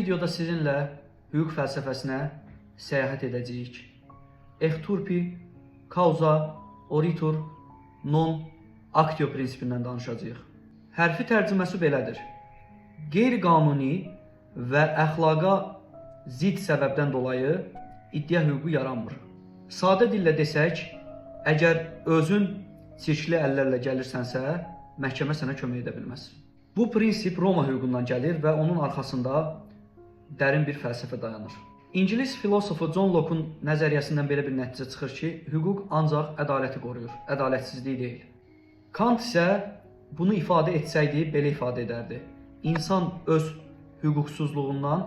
videoda sizinlə hüquq fəlsəfəsinə səyahət edəcəyik. Ex turpi causa oritur non actio prinsipindən danışacağıq. Hərfi tərcüməsi belədir. Qeyri-qanuni və əxlaqa zidd səbəbdən dolayı iddia hüququ yaranmır. Sadə dillə desək, əgər özün çirkli əllərlə gəlirsənsə, məhkəmə sənə kömək edə bilməz. Bu prinsip Roma hüququndan gəlir və onun arxasında dərin bir fəlsəfə dayanır. İngilis filosofu John Locke'un nəzəriyyəsindən belə bir nəticə çıxır ki, hüquq ancaq ədaləti qoruyur, ədalətsizliyi deyil. Kant isə bunu ifadə etsəydi, belə ifadə edərdi. İnsan öz hüquqsuzluğundan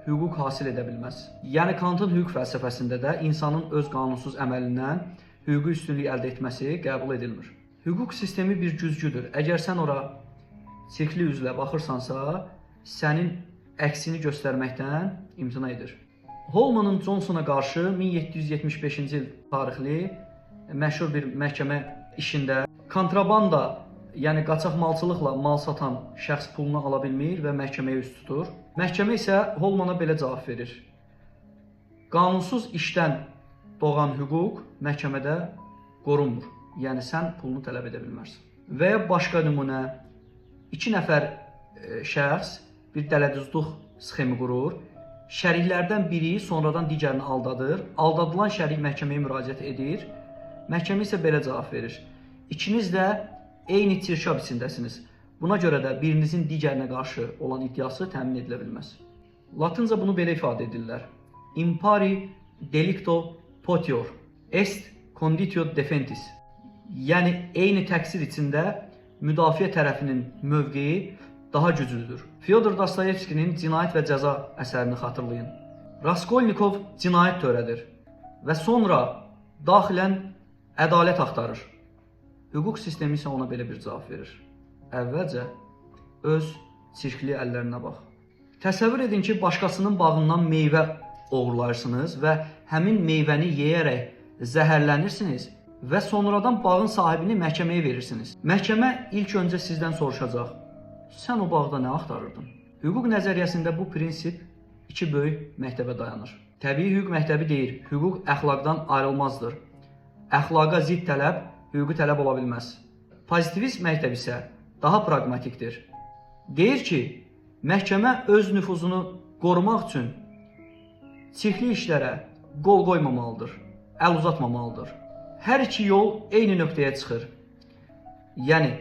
hüquq hasil edə bilməz. Yəni Kantın hüquq fəlsəfəsində də insanın öz qanunsuz əməlindən hüquqi üstünlük əldə etməsi qəbul edilmir. Hüquq sistemi bir güzgüdür. Əgər sən ora çirkli üzlə baxırsansa, sənin əksini göstərməkdən imtina edir. Holmanın Johnsona qarşı 1775-ci il tarixli məşhur bir məhkəmə işində kontrabanda, yəni qaçaqmalçılıqla mal satan şəxs pulunu ala bilmir və məhkəməyə üst tutur. Məhkəmə isə Holmana belə cavab verir. Qanunsuz işdən doğan hüquq məhkəmədə qorunmur. Yəni sən pulunu tələb edə bilmərsən. Və ya başqa nümunə, 2 nəfər şəxs bir dələduzluq sxemi qurur. Şəriklərdən biri sonradan digərini aldadır. Aldadılan şərik məhkəməyə müraciət edir. Məhkəmə isə belə cavab verir. İkiniz də eyni çirk hapsindəsiniz. Buna görə də birinizin digərinə qarşı olan iddiası təmin edilə bilməz. Latınca bunu belə ifadə edirlər. Impari delicto potior est conditio defendis. Yəni eyni təqsir içində müdafiə tərəfinin mövqeyi daha güclüdür. Fyodor Dostoyevskinin Cinayət və Cəza əsərini xatırlayın. Raskolnikov cinayət törədir və sonra daxilən ədalət axtarır. Hüquq sistemi isə ona belə bir cavab verir. Əvvəlcə öz çirkli əllərinə bax. Təsəvvür edin ki, başqasının bağından meyvə oğurlarsınız və həmin meyvəni yeyərək zəhərlənirsiniz və sonradan bağın sahibini məhkəməyə verirsiniz. Məhkəmə ilk öncə sizdən soruşacaq. Sən o bağda nə axtarırdın? Hüquq nəzəriyyəsində bu prinsip 2 böyük məktəbə dayanır. Təbii hüquq məktəbi deyir, hüquq əxlaqdan ayrılmazdır. Əxlaqa zidd tələb hüquqi tələb ola bilməz. Pozitivist məktəb isə daha praqmatikdir. Deyir ki, məhkəmə öz nüfuzunu qorumaq üçün çirkli işlərə qol qoymamalıdır, əl uzatmamalıdır. Hər iki yol eyni nöqtəyə çıxır. Yəni,